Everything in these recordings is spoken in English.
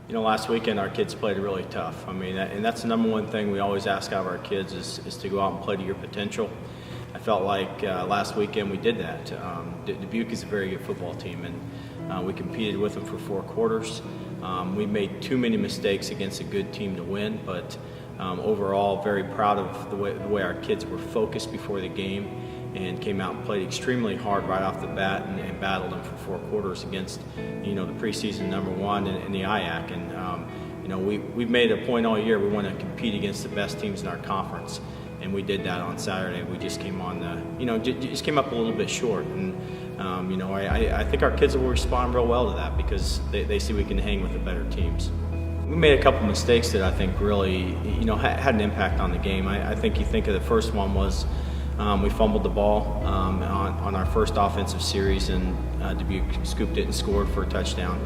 Last weekend our kids played really tough. I mean, and that's the number one thing we always ask out of our kids is to go out and play to your potential. I felt like last weekend we did that. Dubuque is a very good football team, and we competed with them for 4 quarters. We made too many mistakes against a good team to win, but overall very proud of the way our kids were focused before the game and came out and played extremely hard right off the bat and battled them for 4 quarters against, the preseason #1 in the IAC. And, we've made a point all year we want to compete against the best teams in our conference. And we did that on Saturday. We just came on just came up a little bit short. And, I think our kids will respond real well to that because they see we can hang with the better teams. We made a couple mistakes that I think really, had an impact on the game. I think you think of the first one was we fumbled the ball on our first offensive series, and Dubuque scooped it and scored for a touchdown.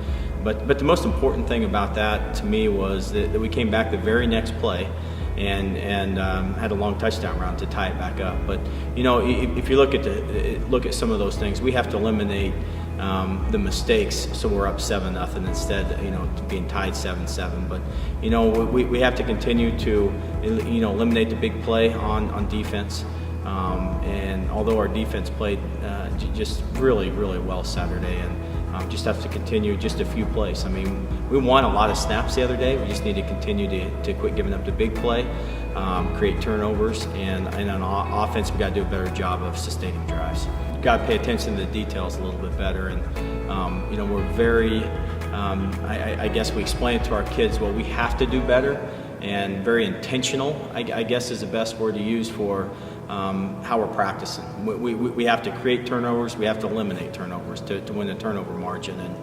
But the most important thing about that to me was that we came back the very next play and had a long touchdown run to tie it back up. But if you look at some of those things, we have to eliminate the mistakes, so we're up 7-0 instead, being tied 7-7. But we have to continue to eliminate the big play on defense. And although our defense played just really, really well Saturday, and just have to continue just a few plays. I mean, we won a lot of snaps the other day. We just need to continue to quit giving up the big play, create turnovers, and on offense, we got to do a better job of sustaining drives. You've got to pay attention to the details a little bit better, and we're very, I guess we explain it to our kids, well, we have to do better, and very intentional, I guess is the best word to use for how we're practicing. We have to create turnovers, we have to eliminate turnovers to win the turnover margin. And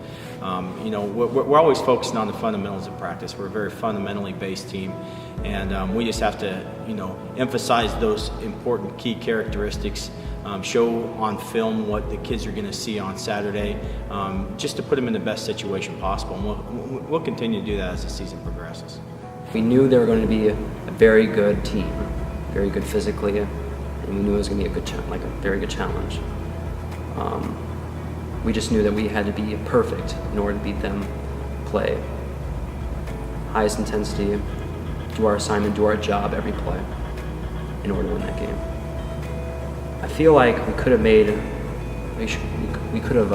we're always focusing on the fundamentals of practice. We're a very fundamentally based team, and we just have to emphasize those important key characteristics, show on film what the kids are going to see on Saturday, just to put them in the best situation possible. And we'll continue to do that as the season progresses. We knew they were going to be a very good team, very good physically, and we knew it was going to be a very good challenge. We just knew that we had to be perfect in order to beat them, play highest intensity, do our assignment, do our job every play in order to win that game. I feel like we could have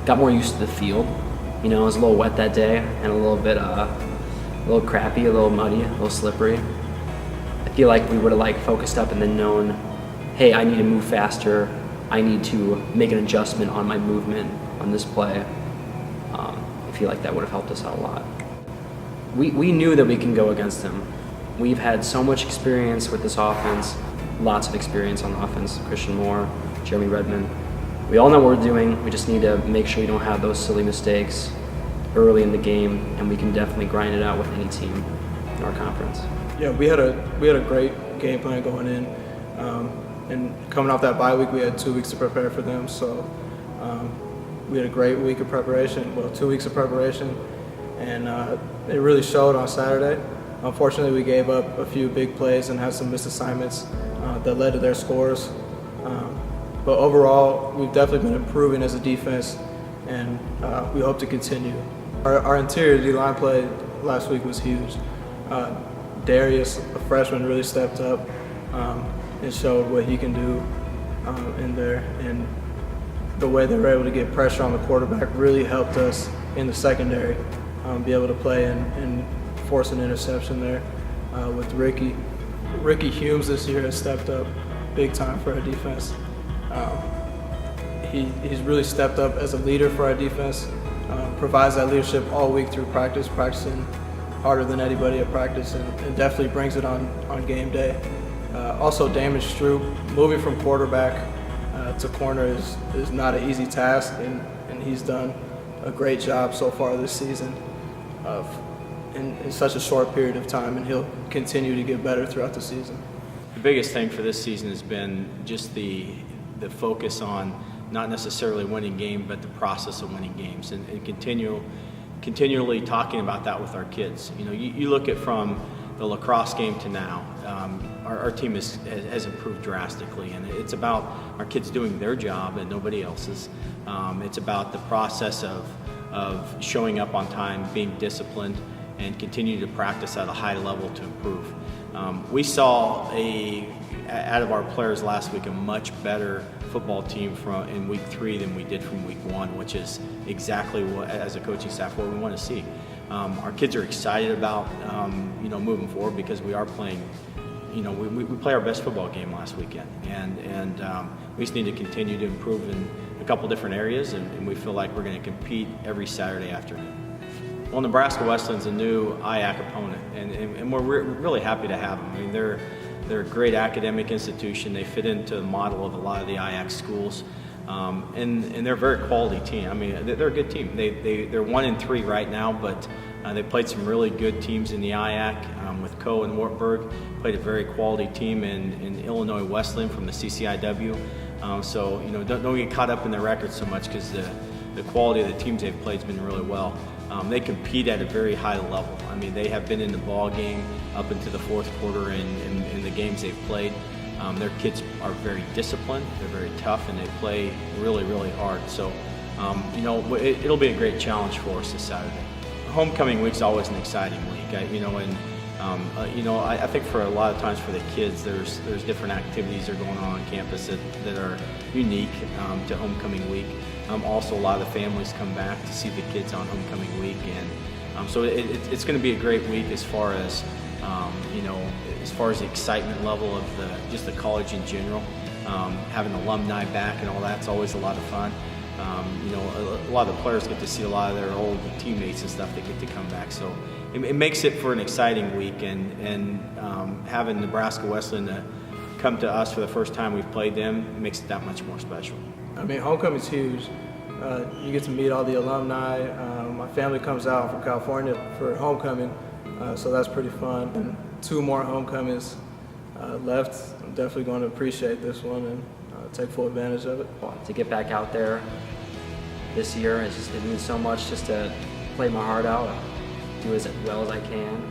got more used to the field. It was a little wet that day and a little crappy, a little muddy, a little slippery. I feel like we would have focused up and then known, hey, I need to move faster. I need to make an adjustment on my movement on this play. I feel like that would have helped us out a lot. We knew that we can go against them. We've had so much experience with this offense, lots of experience on offense. Christian Moore, Jeremy Redmond. We all know what we're doing. We just need to make sure we don't have those silly mistakes early in the game, and we can definitely grind it out with any team in our conference. Yeah, we had a great game plan going in, and coming off that bye week, we had 2 weeks to prepare for them. So we had a great week of preparation, 2 weeks of preparation, and it really showed on Saturday. Unfortunately, we gave up a few big plays and had some missed assignments that led to their scores. But overall, we've definitely been improving as a defense, and we hope to continue. Our interior D-line play last week was huge. Darius, a freshman, really stepped up and showed what he can do in there. And the way they were able to get pressure on the quarterback really helped us in the secondary be able to play and force an interception there with Ricky. Ricky Humes this year has stepped up big time for our defense. He's really stepped up as a leader for our defense, provides that leadership all week through practicing harder than anybody at practice, and definitely brings it on game day. Also, Damon Stroop, moving from quarterback to corner is not an easy task, and he's done a great job so far this season in such a short period of time, and he'll continue to get better throughout the season. The biggest thing for this season has been just the focus on not necessarily winning games, but the process of winning games, and continually talking about that with our kids. You look at from the lacrosse game to now, our team has improved drastically, and it's about our kids doing their job and nobody else's. It's about the process of of showing up on time, being disciplined, and continue to practice at a high level to improve. We saw out of our players last week, a much better football team in week 3 than we did from week 1, which is exactly what, as a coaching staff, what we want to see. Our kids are excited about moving forward because we are playing. We play our best football game last weekend, and we just need to continue to improve in a couple different areas, and we feel like we're going to compete every Saturday afternoon. Well, Nebraska Weston's a new IAC opponent, and we're really happy to have them. I mean, they're a great academic institution. They fit into the model of a lot of the IAC schools, and they're a very quality team. I mean, they're a good team. They're 1-3 right now, but they played some really good teams in the IAC with Coe and Wartburg. Played a very quality team in Illinois Wesleyan from the CCIW. So don't get caught up in their records so much, because the quality of the teams they've played has been really well. They compete at a very high level. I mean, they have been in the ball game up into the fourth quarter in the games they've played. Their kids are very disciplined, they're very tough, and they play really, really hard. So, it'll be a great challenge for us this Saturday. Homecoming week's always an exciting week, I think for a lot of times for the kids, there's different activities that are going on campus that are unique to homecoming week. Also, a lot of the families come back to see the kids on homecoming week, and so it's going to be a great week as far as as far as the excitement level of just the college in general. Having alumni back and all that's always a lot of fun. A lot of the players get to see a lot of their old teammates and stuff that get to come back. So it makes it for an exciting week, and having Nebraska Weston come to us for the first time we've played them makes it that much more special. I mean, homecoming's huge. You get to meet all the alumni. My family comes out from California for homecoming, so that's pretty fun. And 2 more homecomings left. I'm definitely going to appreciate this one and take full advantage of it. To get back out there this year, it means so much just to play my heart out, do as well as I can.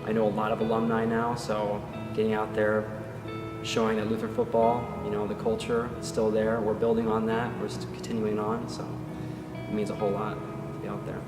I know a lot of alumni now, so getting out there, showing that Luther football, the culture is still there. We're building on that. We're continuing on, so it means a whole lot to be out there.